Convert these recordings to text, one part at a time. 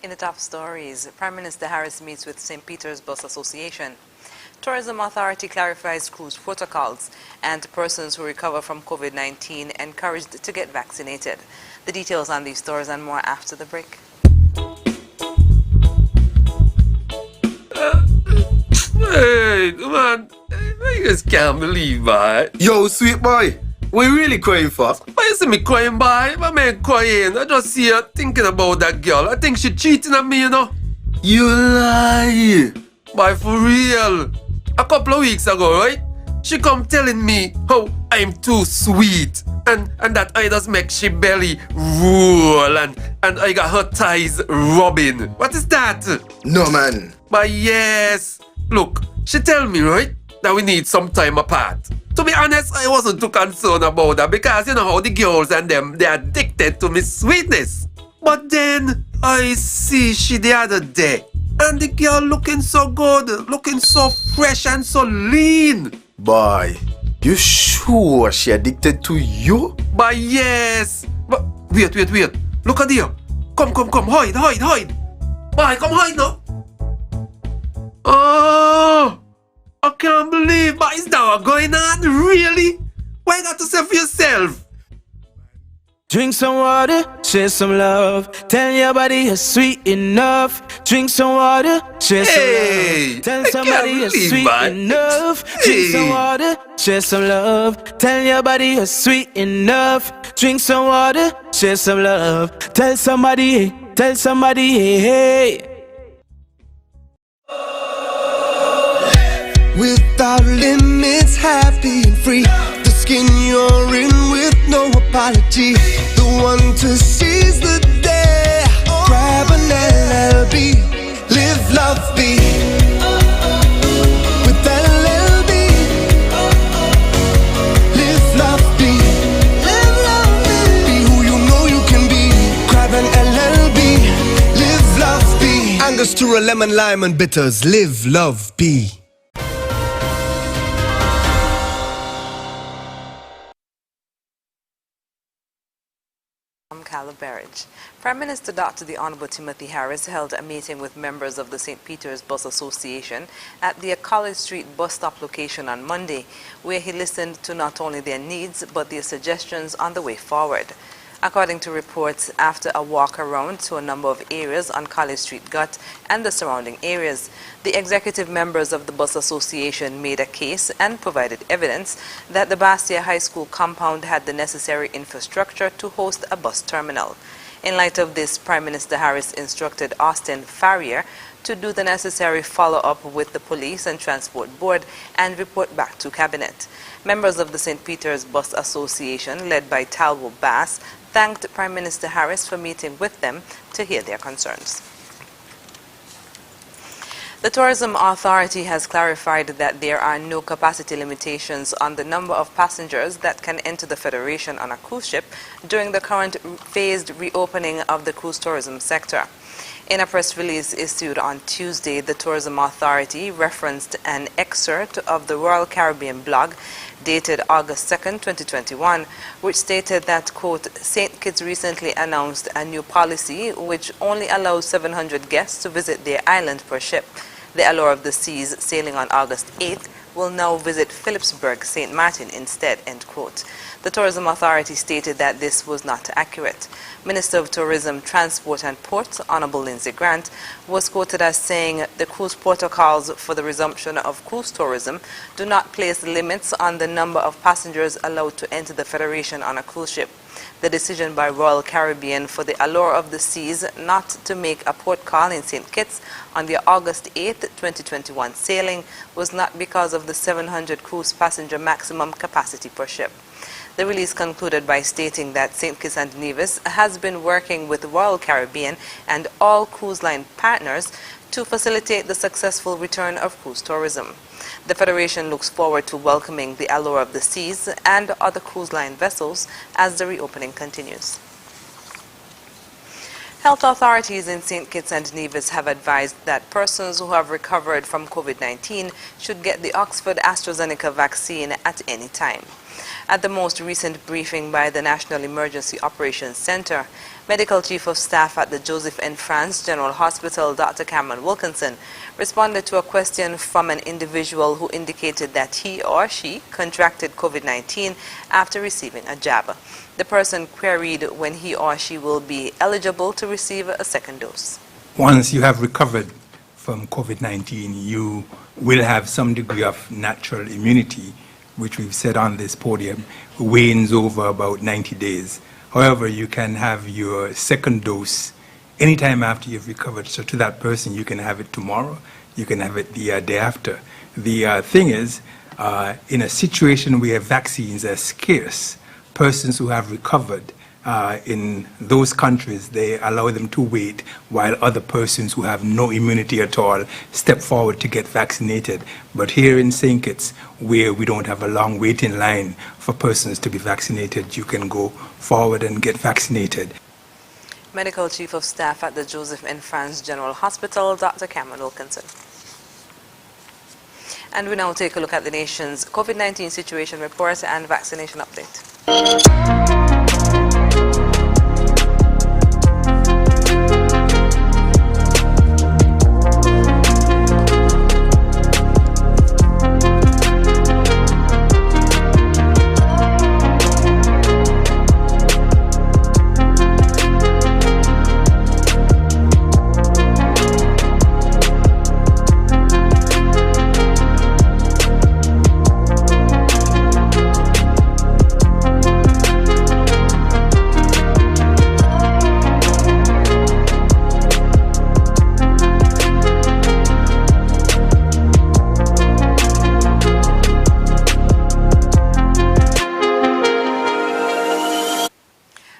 In the top stories, Prime Minister Harris meets with St. Peter's Bus Association. Tourism Authority clarifies cruise protocols, and persons who recover from COVID-19 encouraged to get vaccinated. The details on these stories and more after the break. Hey, man, I just can't believe that. Yo, sweet boy, what you really crying for? Why you see me crying, boy? My man crying. I just see her thinking about that girl. I think she cheating on me, you know. You lie. Boy, for real. A couple of weeks ago, right? She come telling me how I'm too sweet and that I just make she belly roll and I got her thighs rubbing. What is that? No, man. But yes. Look, she tell me, right, that we need some time apart. To be honest, I wasn't too concerned about that because you know how the girls and them, they're addicted to me sweetness. But then I see she the other day and the girl looking so good, looking so fresh and so lean. Boy, you sure she addicted to you? But yes. But wait. Look at here. Come, hide. Boy, come hide now. Oh, I can't believe, but is that what going on? Really? Why not to say for yourself? Drink some water, share some love. Tell your body you're sweet enough. Drink some water, share some love. Tell somebody you're sweet enough. Drink some water, share some love. Tell your body you're sweet enough. Drink some water, share some love. Tell somebody, hey. Without limits, happy and free. The skin you're in with no apology. The one to seize the day. Grab an LLB. Live, love, be. With LLB. Live, love, be. Live, love, be. Be who you know you can be. Grab an LLB. Live, love, be. Angostura, lemon, lime and bitters. Live, love, be. Prime Minister Dr. The Honorable Timothy Harris held a meeting with members of the St. Peter's Bus Association at the College Street bus stop location on Monday, where he listened to not only their needs but their suggestions on the way forward. According to reports, after a walk around to a number of areas on College Street Gut and the surrounding areas, the executive members of the Bus Association made a case and provided evidence that the Bastia High School compound had the necessary infrastructure to host a bus terminal. In light of this, Prime Minister Harris instructed Austin Farrier to do the necessary follow-up with the Police and Transport Board and report back to Cabinet. Members of the St. Peter's Bus Association, led by Talbot Bass, thanked Prime Minister Harris for meeting with them to hear their concerns. The Tourism Authority has clarified that there are no capacity limitations on the number of passengers that can enter the Federation on a cruise ship during the current phased reopening of the cruise tourism sector. In a press release issued on Tuesday, the Tourism Authority referenced an excerpt of the Royal Caribbean blog dated August 2nd, 2021, which stated that, quote, St. Kitts recently announced a new policy which only allows 700 guests to visit their island per ship. The Allure of the Seas, sailing on August 8th, will now visit Philipsburg, St. Martin instead, end quote. The Tourism Authority stated that this was not accurate. Minister of Tourism, Transport and Ports, Honorable Lindsay Grant, was quoted as saying the cruise protocols for the resumption of cruise tourism do not place limits on the number of passengers allowed to enter the Federation on a cruise ship. The decision by Royal Caribbean for the Allure of the Seas not to make a port call in St. Kitts on the August 8, 2021 sailing was not because of the 700 cruise passenger maximum capacity per ship. The release concluded by stating that St. Kitts and Nevis has been working with Royal Caribbean and all cruise line partners to facilitate the successful return of cruise tourism. The Federation looks forward to welcoming the Allure of the Seas and other cruise line vessels as the reopening continues. Health authorities in St. Kitts and Nevis have advised that persons who have recovered from COVID-19 should get the Oxford AstraZeneca vaccine at any time. At the most recent briefing by the National Emergency Operations Center, Medical Chief of Staff at the Joseph N. France General Hospital, Dr. Cameron Wilkinson, responded to a question from an individual who indicated that he or she contracted COVID-19 after receiving a jab. The person queried when he or she will be eligible to receive a second dose. Once you have recovered from COVID-19, you will have some degree of natural immunity, which we've said on this podium, wanes over about 90 days. However, you can have your second dose anytime after you've recovered. So to that person, you can have it tomorrow, you can have it the day after. The thing is, in a situation where vaccines are scarce, persons who have recovered in those countries, they allow them to wait while other persons who have no immunity at all step forward to get vaccinated. But here in St. Kitts, where we don't have a long waiting line for persons to be vaccinated, you can go forward and get vaccinated. Medical Chief of Staff at the Joseph N. France General Hospital, Dr. Cameron Wilkinson. And we now take a look at the nation's COVID-19 situation report and vaccination update.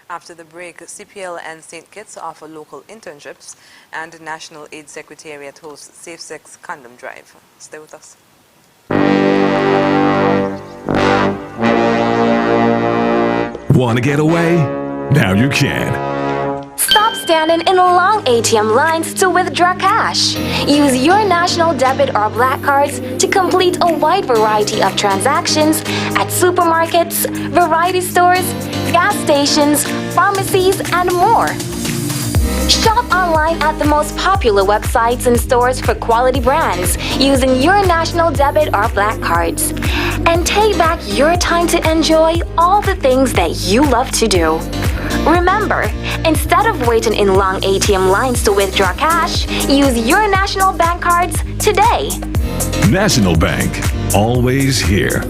After the break, CPL and St. Kitts offer local internships, and the National AIDS Secretariat hosts Safe Sex Condom Drive. Stay with us. Want to get away? Now you can. Stop standing in long ATM lines to withdraw cash. Use your national debit or black cards to complete a wide variety of transactions at supermarkets, variety stores, gas stations, pharmacies, and more. Shop online at the most popular websites and stores for quality brands using your national debit or black cards. And take back your time to enjoy all the things that you love to do. Remember, instead of waiting in long ATM lines to withdraw cash, use your national bank cards today. National Bank, always here.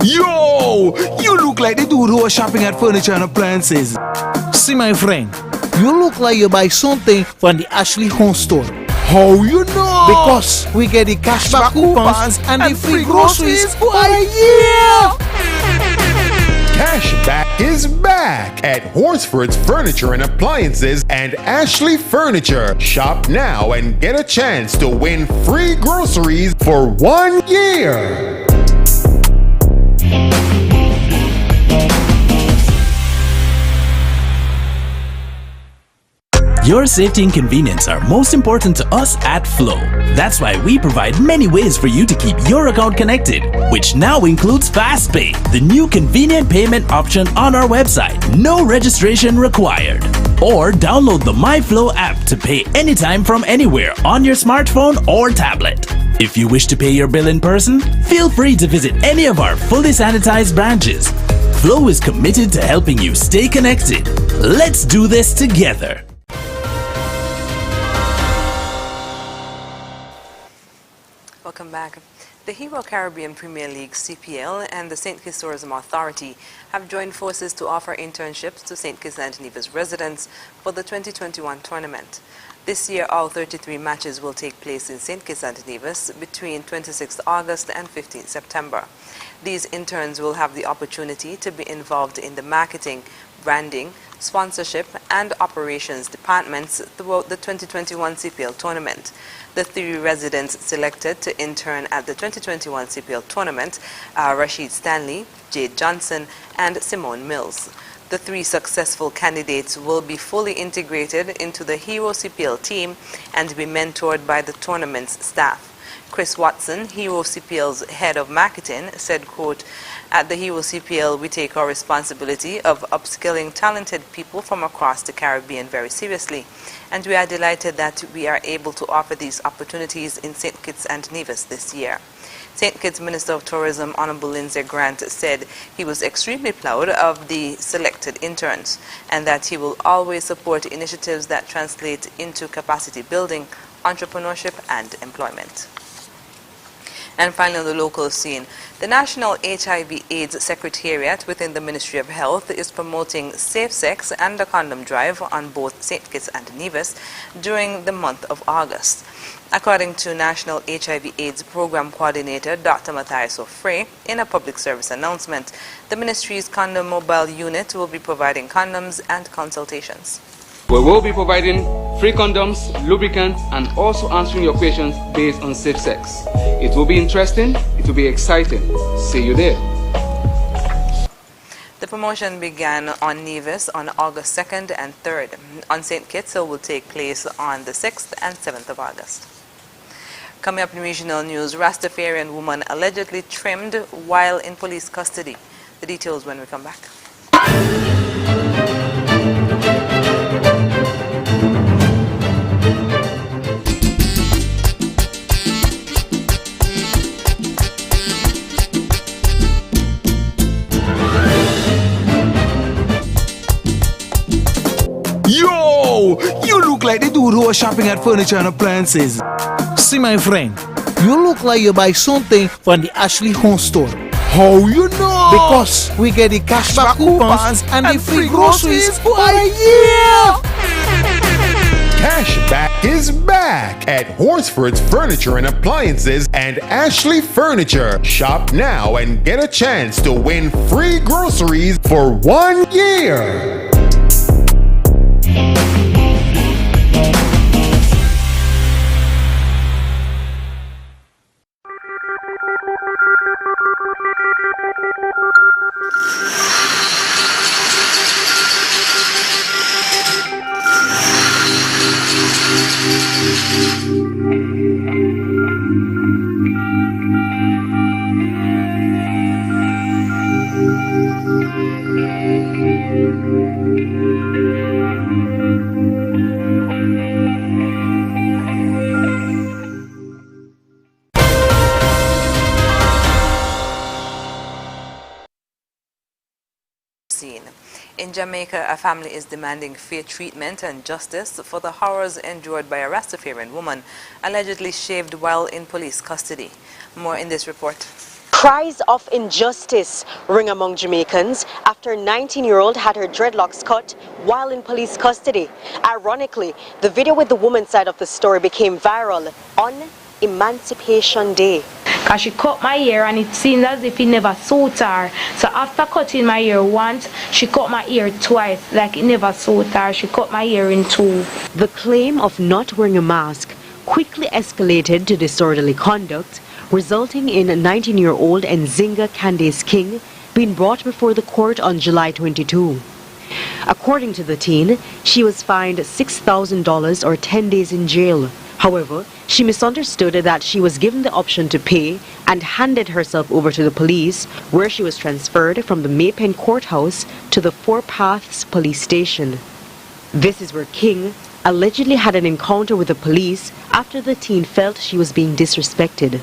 Yo! You look like the dude who was shopping at furniture and appliances. See, my friend, you look like you buy something from the Ashley Home Store. How you know? Because we get the cashback coupons and the free groceries for a year. Cashback is back at Horsford's Furniture and Appliances and Ashley Furniture. Shop now and get a chance to win free groceries for 1 year. Your safety and convenience are most important to us at Flow. That's why we provide many ways for you to keep your account connected, which now includes FastPay, the new convenient payment option on our website. No registration required. Or download the MyFlow app to pay anytime from anywhere on your smartphone or tablet. If you wish to pay your bill in person, feel free to visit any of our fully sanitized branches. Flow is committed to helping you stay connected. Let's do this together. Welcome back. The Hero Caribbean Premier League, CPL, and the St. Kitts Tourism Authority have joined forces to offer internships to St. Kitts and Nevis residents for the 2021 tournament. This year, all 33 matches will take place in St. Kitts and Nevis between 26 August and 15 September. These interns will have the opportunity to be involved in the marketing, branding, sponsorship, and operations departments throughout the 2021 CPL tournament. The 3 residents selected to intern at the 2021 CPL tournament are Rashid Stanley, Jade Johnson, and Simone Mills. The 3 successful candidates will be fully integrated into the Hero CPL team and be mentored by the tournament's staff. Chris Watson, Hero CPL's head of marketing, said, quote, "At the Hero CPL, we take our responsibility of upskilling talented people from across the Caribbean very seriously, and we are delighted that we are able to offer these opportunities in St. Kitts and Nevis this year." St. Kitts Minister of Tourism, Honorable Lindsay Grant, said he was extremely proud of the selected interns and that he will always support initiatives that translate into capacity building, entrepreneurship, and employment. And finally, on the local scene, the National HIV/AIDS Secretariat within the Ministry of Health is promoting safe sex and a condom drive on both St. Kitts and Nevis during the month of August. According to National HIV/AIDS Program Coordinator Dr. Matthias O'Fray, in a public service announcement, the ministry's condom mobile unit will be providing condoms and consultations. We will be providing free condoms, lubricants, and also answering your questions based on safe sex. It will be interesting, it will be exciting. See you there. The promotion began on Nevis on August 2nd and 3rd. On St. Kitts, it will take place on the 6th and 7th of August. Coming up in regional news, Rastafarian woman allegedly trimmed while in police custody. The details when we come back. Yo! You look like the dude who was shopping at Furniture and Appliances. See, my friend, you look like you buy something from the Ashley Home Store. How you know? Because we get the cashback coupons and the free groceries for a year! Cashback is back at Horsford's Furniture and Appliances and Ashley Furniture. Shop now and get a chance to win free groceries for 1 year. In Jamaica, a family is demanding fair treatment and justice for the horrors endured by a Rastafarian woman allegedly shaved while in police custody. More in this report. Cries of injustice ring among Jamaicans after a 19-year-old had her dreadlocks cut while in police custody. Ironically, the video with the woman's side of the story became viral on Emancipation Day. Because she cut my hair and it seemed as if it never suited her. So after cutting my hair once, she cut my hair twice, like it never suited her. She cut my hair in two. The claim of not wearing a mask quickly escalated to disorderly conduct, resulting in 19-year-old Nzinga Candace King being brought before the court on July 22. According to the teen, she was fined $6,000 or 10 days in jail. However, she misunderstood that she was given the option to pay and handed herself over to the police, where she was transferred from the Maypen courthouse to the Four Paths police station. This is where King allegedly had an encounter with the police after the teen felt she was being disrespected.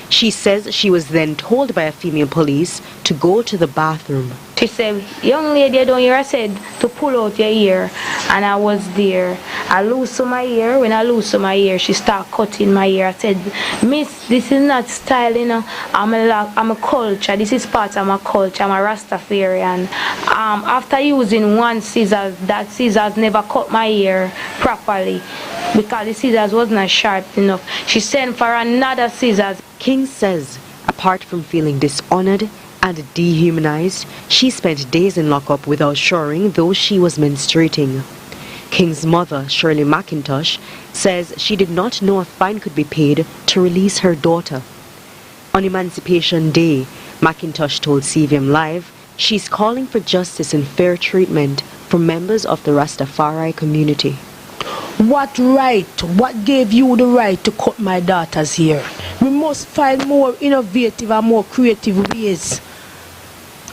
She says she was then told by a female police to go to the bathroom. She said, "Young lady down here," I said, "to pull out your ear." And I was there. I loosened my ear. When I loosened my ear, she started cutting my ear. I said, "Miss, this is not style, you know. I'm a culture. This is part of my culture. I'm a Rastafarian." After using one scissors, that scissors never cut my ear properly because the scissors wasn't sharp enough. She sent for another scissors. King says, apart from feeling dishonored and dehumanized, she spent days in lockup without showering, though she was menstruating. King's mother, Shirley McIntosh, says she did not know a fine could be paid to release her daughter. On Emancipation Day, McIntosh told CVM Live she's calling for justice and fair treatment for members of the Rastafari community. What gave you the right to cut my daughter's hair? We must find more innovative and more creative ways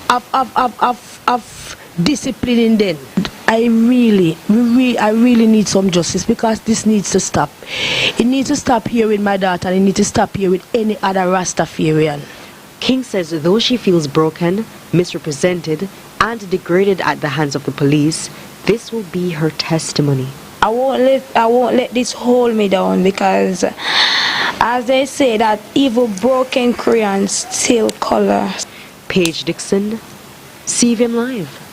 of disciplining them. I really need some justice because this needs to stop. It needs to stop here with my daughter and it needs to stop here with any other Rastafarian. King says though she feels broken, misrepresented, and degraded at the hands of the police, this will be her testimony. I won't let this hold me down because, as they say, that evil broken crayons still color. Paige Dixon, CVM Live.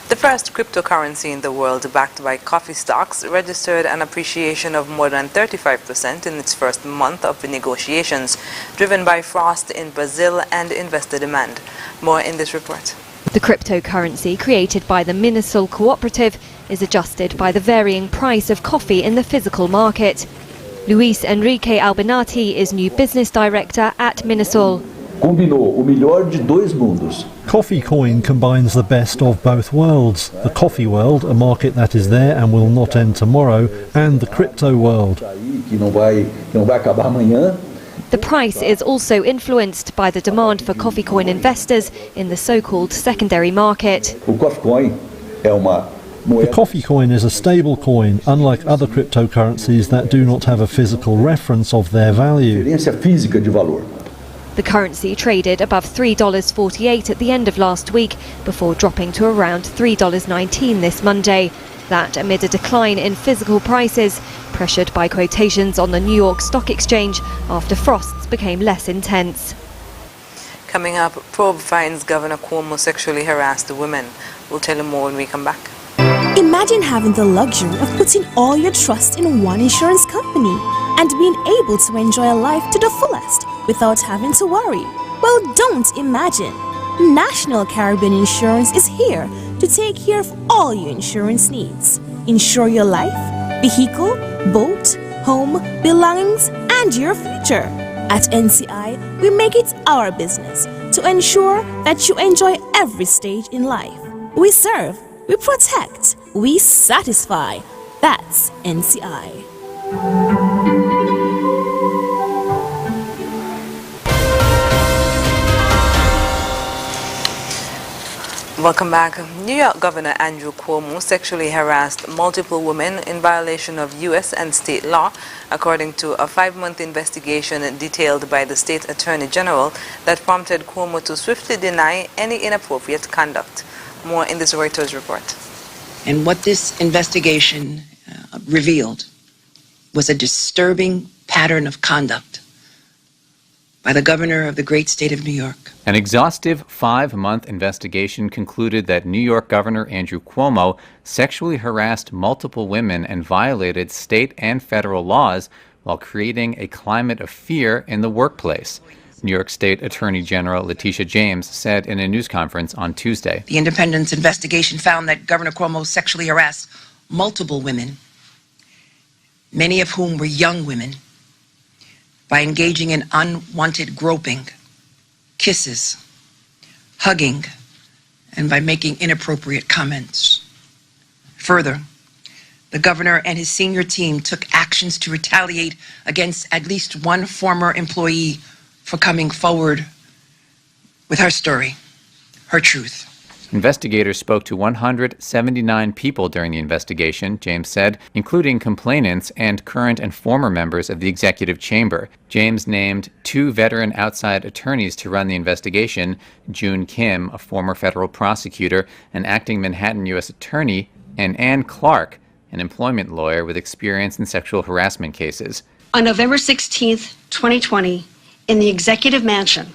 The first cryptocurrency in the world backed by coffee stocks registered an appreciation of more than 35% in its first month of the negotiations, driven by frost in Brazil and investor demand. More in this report. The cryptocurrency created by the Minnesol Cooperative is adjusted by the varying price of coffee in the physical market. Luis Enrique Albinati is new business director at Minnesol. Combinou o melhor de dois mundos. Coffee Coin combines the best of both worlds. The coffee world, a market that is there and will not end tomorrow, and the crypto world. Que não vai acabar amanhã. The price is also influenced by the demand for coffee coin investors in the so-called secondary market. O Coffee Coin é uma The coffee coin is a stable coin, unlike other cryptocurrencies that do not have a physical reference of their value. The currency traded above $3.48 at the end of last week, before dropping to around $3.19 this Monday. That amid a decline in physical prices, pressured by quotations on the New York Stock Exchange after frosts became less intense. Coming up, probe finds Governor Cuomo sexually harassed women. We'll tell you more when we come back. Imagine having the luxury of putting all your trust in one insurance company and being able to enjoy life to the fullest without having to worry. Well, don't imagine. National Caribbean Insurance is here to take care of all your insurance needs. Insure your life, vehicle, boat, home, belongings, and your future. At NCI, we make it our business to ensure that you enjoy every stage in life. We serve, we protect, we satisfy. That's NCI. Welcome back. New York Governor Andrew Cuomo sexually harassed multiple women in violation of U.S. and state law, according to a 5-month investigation detailed by the state attorney general that prompted Cuomo to swiftly deny any inappropriate conduct. More in this Reuters report. And what this investigation revealed was a disturbing pattern of conduct by the governor of the great state of New York. An exhaustive 5-month investigation concluded that New York Governor Andrew Cuomo sexually harassed multiple women and violated state and federal laws while creating a climate of fear in the workplace. New York State Attorney General Letitia James said in a news conference on Tuesday. The independent investigation found that Governor Cuomo sexually harassed multiple women, many of whom were young women, by engaging in unwanted groping, kisses, hugging, and by making inappropriate comments. Further, the governor and his senior team took actions to retaliate against at least one former employee for coming forward with her story, her truth. Investigators spoke to 179 people during the investigation, James said, including complainants and current and former members of the executive chamber. James named 2 veteran outside attorneys to run the investigation, June Kim, a former federal prosecutor, an acting Manhattan U.S. attorney, and Ann Clark, an employment lawyer with experience in sexual harassment cases. On November 16, 2020, in the executive mansion,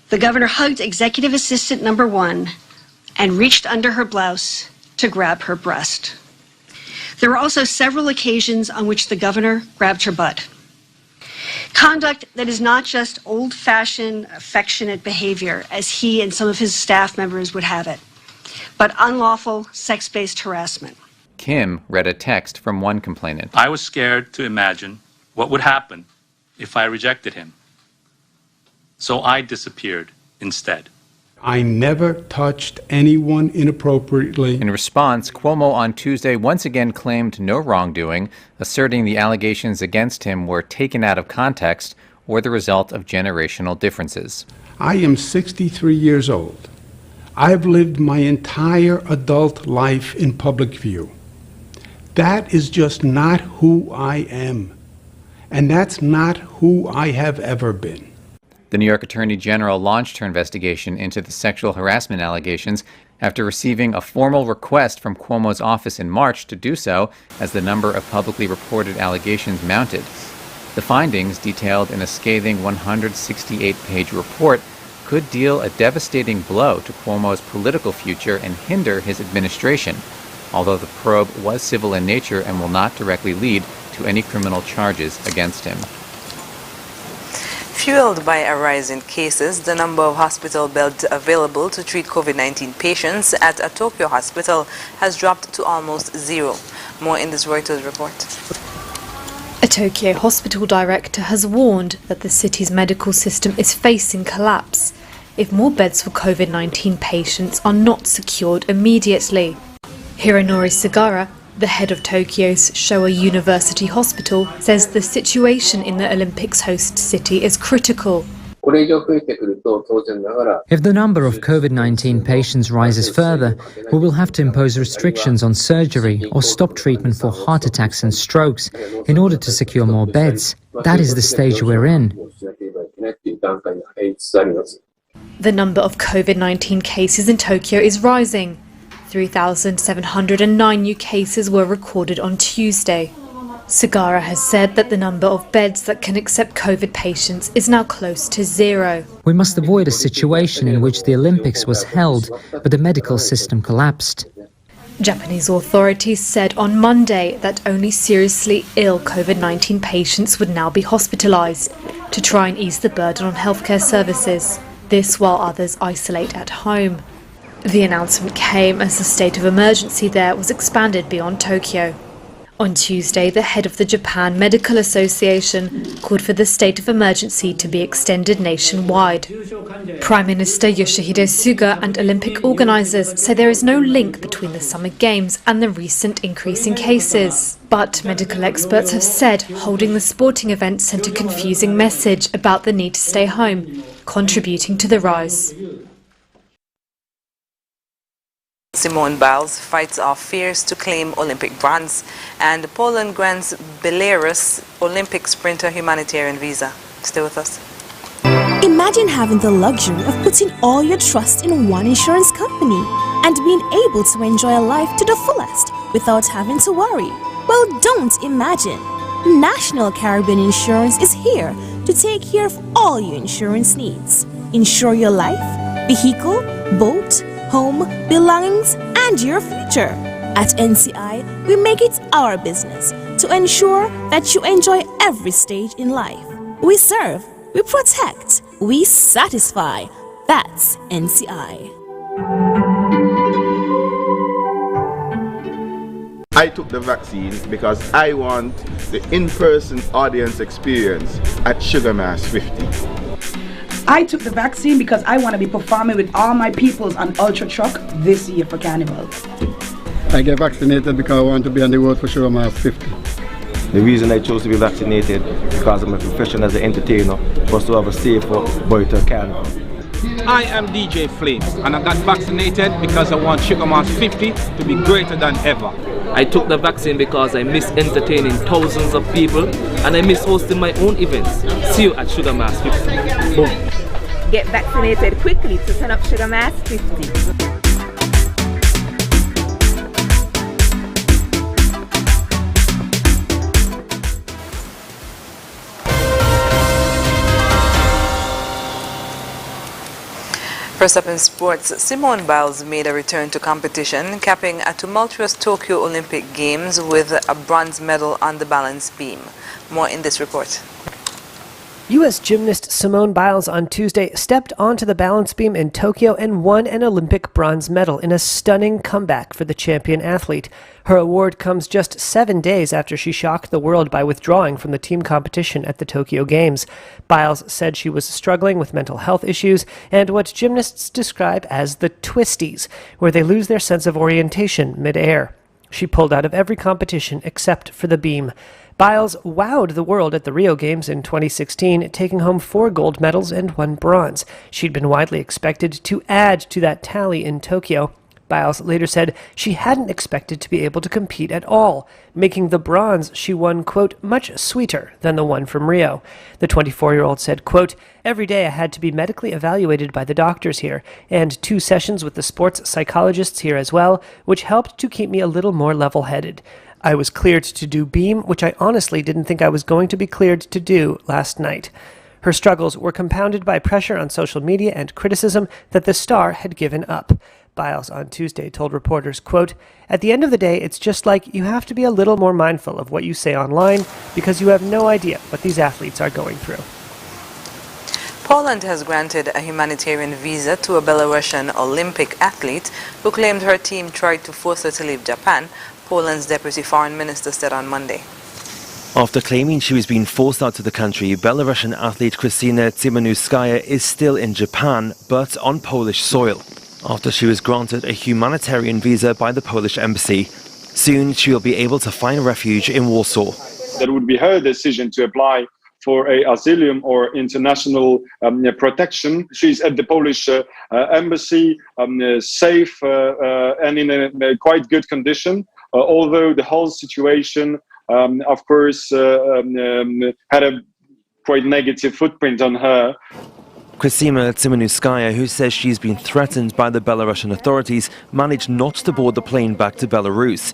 the governor hugged executive assistant number 1 and reached under her blouse to grab her breast. There were also several occasions on which the governor grabbed her butt. Conduct that is not just old-fashioned, affectionate behavior, as he and some of his staff members would have it, but unlawful sex-based harassment. Kim read a text from one complainant. I was scared to imagine what would happen if I rejected him. So I disappeared instead. I never touched anyone inappropriately. In response, Cuomo on Tuesday once again claimed no wrongdoing, asserting the allegations against him were taken out of context or the result of generational differences. I am 63 years old. I've lived my entire adult life in public view. That is just not who I am. And that's not who I have ever been. The New York Attorney General launched her investigation into the sexual harassment allegations after receiving a formal request from Cuomo's office in March to do so as the number of publicly reported allegations mounted. The findings, detailed in a scathing 168-page report, could deal a devastating blow to Cuomo's political future and hinder his administration, although the probe was civil in nature and will not directly lead to any criminal charges against him. Fueled by a rise in cases, the number of hospital beds available to treat COVID-19 patients at a Tokyo hospital has dropped to almost zero. More in this Reuters report. A Tokyo hospital director has warned that the city's medical system is facing collapse if more beds for COVID-19 patients are not secured immediately. Hironori Sugara, the head of Tokyo's Showa University Hospital, says the situation in the Olympics host city is critical. If the number of COVID-19 patients rises further, we will have to impose restrictions on surgery or stop treatment for heart attacks and strokes in order to secure more beds. That is the stage we're in. The number of COVID-19 cases in Tokyo is rising. 3,709 new cases were recorded on Tuesday. Sugara has said that the number of beds that can accept COVID patients is now close to zero. We must avoid a situation in which the Olympics was held, but the medical system collapsed. Japanese authorities said on Monday that only seriously ill COVID-19 patients would now be hospitalized to try and ease the burden on healthcare services. This while others isolate at home. The announcement came as the state of emergency there was expanded beyond Tokyo. On Tuesday, the head of the Japan Medical Association called for the state of emergency to be extended nationwide. Prime Minister Yoshihide Suga and Olympic organizers say there is no link between the Summer Games and the recent increase in cases. But medical experts have said holding the sporting event sent a confusing message about the need to stay home, contributing to the rise. Simone Biles fights off fears to claim Olympic bronze, and Poland grants Belarus Olympic sprinter humanitarian visa. Stay with us. Imagine having the luxury of putting all your trust in one insurance company and being able to enjoy a life to the fullest without having to worry. Well, don't imagine. National Caribbean Insurance is here to take care of all your insurance needs. Insure your life, vehicle, boat, home, belongings, and your future. At NCI, we make it our business to ensure that you enjoy every stage in life. We serve, we protect, we satisfy. That's NCI. I took the vaccine because I want the in-person audience experience at Sugar Mass 50. I took the vaccine because I want to be performing with all my peoples on Ultra Truck this year for Carnival. I get vaccinated because I want to be on the road for Sugar Mass 50. The reason I chose to be vaccinated because of my profession as an entertainer was to have a safer Boyta Carnival. I am DJ Flames and I got vaccinated because I want Sugar Mass 50 to be greater than ever. I took the vaccine because I miss entertaining thousands of people and I miss hosting my own events. See you at Sugar Mass 50. Boom. Get vaccinated quickly to turn up Sugar Mass 50. First up in sports, Simone Biles made a return to competition, capping a tumultuous Tokyo Olympic Games with a bronze medal on the balance beam. More in this report. U.S. gymnast Simone Biles on Tuesday stepped onto the balance beam in Tokyo and won an Olympic bronze medal in a stunning comeback for the champion athlete. Her award comes just 7 days after she shocked the world by withdrawing from the team competition at the Tokyo Games. Biles said she was struggling with mental health issues and what gymnasts describe as the twisties, where they lose their sense of orientation mid-air. She pulled out of every competition except for the beam. Biles wowed the world at the Rio Games in 2016, taking home 4 gold medals and 1 bronze. She'd been widely expected to add to that tally in Tokyo. Biles later said she hadn't expected to be able to compete at all, making the bronze she won, quote, much sweeter than the one from Rio. The 24-year-old said, quote, every day I had to be medically evaluated by the doctors here, and 2 sessions with the sports psychologists here as well, which helped to keep me a little more level-headed. I was cleared to do beam, which I honestly didn't think I was going to be cleared to do last night. Her struggles were compounded by pressure on social media and criticism that the star had given up. Biles on Tuesday told reporters, quote, at the end of the day, it's just like you have to be a little more mindful of what you say online because you have no idea what these athletes are going through. Poland has granted a humanitarian visa to a Belarusian Olympic athlete who claimed her team tried to force her to leave Japan, Poland's deputy foreign minister said on Monday. After claiming she was being forced out of the country, Belarusian athlete Krystyna Tsimanouskaya is still in Japan, but on Polish soil, after she was granted a humanitarian visa by the Polish embassy. Soon she will be able to find refuge in Warsaw. That would be her decision to apply for asylum or international protection. She's at the Polish embassy, safe and in a quite good condition, although the whole situation, of course, had a quite negative footprint on her. Krystyna Tsimanouskaya, who says she's been threatened by the Belarusian authorities, managed not to board the plane back to Belarus.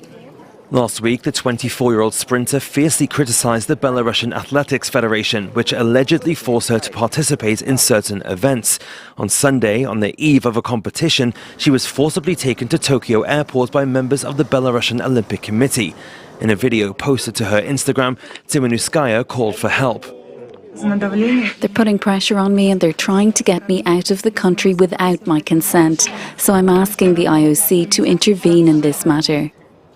Last week, the 24-year-old sprinter fiercely criticized the Belarusian Athletics Federation, which allegedly forced her to participate in certain events. On Sunday, on the eve of a competition, she was forcibly taken to Tokyo airport by members of the Belarusian Olympic Committee. In a video posted to her Instagram, Tsimanouskaya called for help. They're putting pressure on me and they're trying to get me out of the country without my consent. So I'm asking the IOC to intervene in this matter.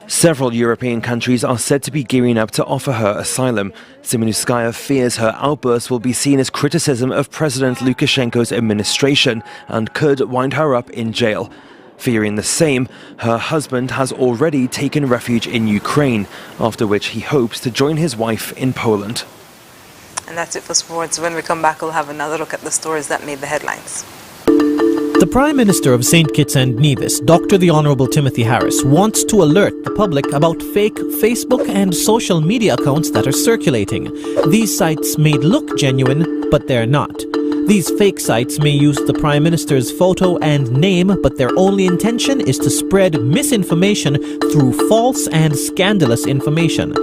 Several European countries are said to be gearing up to offer her asylum. Tsimanouskaya fears her outburst will be seen as criticism of President Lukashenko's administration and could wind her up in jail. Fearing the same, her husband has already taken refuge in Ukraine, after which he hopes to join his wife in Poland. And that's it for sports. When we come back, we'll have another look at the stories that made the headlines. The Prime Minister of St. Kitts and Nevis, Dr. the Honourable Timothy Harris, wants to alert the public about fake Facebook and social media accounts that are circulating. These sites may look genuine, but they're not. These fake sites may use the Prime Minister's photo and name, but their only intention is to spread misinformation through false and scandalous information.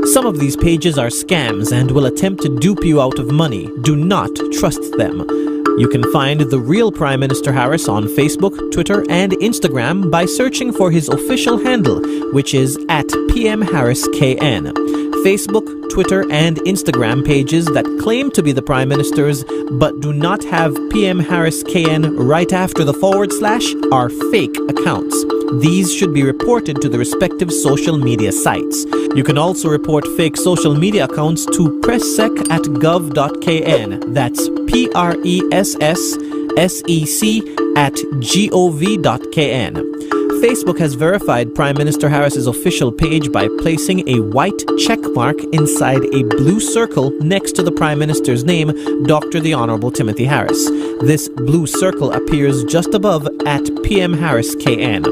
Some of these pages are scams and will attempt to dupe you out of money. Do not trust them. You can find the real Prime Minister Harris on Facebook, Twitter, and Instagram by searching for his official handle, which is @PMHarrisKN. Facebook, Twitter, and Instagram pages that claim to be the Prime Minister's but do not have PMHarrisKN right after the / are fake accounts. These should be reported to the respective social media sites. You can also report fake social media accounts to presssec@gov.kn. That's PRESSEC@gov.kn. Facebook has verified Prime Minister Harris's official page by placing a white check mark inside a blue circle next to the Prime Minister's name, Dr. the Honourable Timothy Harris. This blue circle appears just above @PMHarrisKN.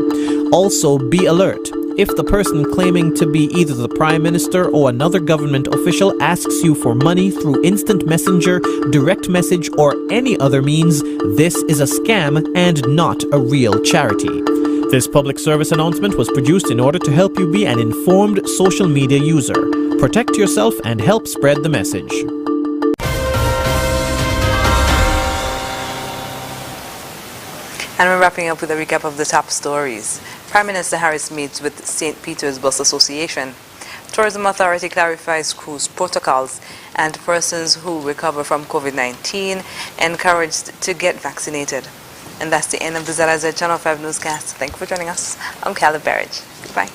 Also, be alert. If the person claiming to be either the Prime Minister or another government official asks you for money through instant messenger, direct message, or any other means, this is a scam and not a real charity. This public service announcement was produced in order to help you be an informed social media user. Protect yourself and help spread the message. And we're wrapping up with a recap of the top stories. Prime Minister Harris meets with St. Peter's Bus Association. Tourism Authority clarifies cruise protocols, and persons who recover from COVID-19 encouraged to get vaccinated. And that's the end of the ZIZ Channel 5 newscast. Thank you for joining us. I'm Caleb Barrage. Goodbye.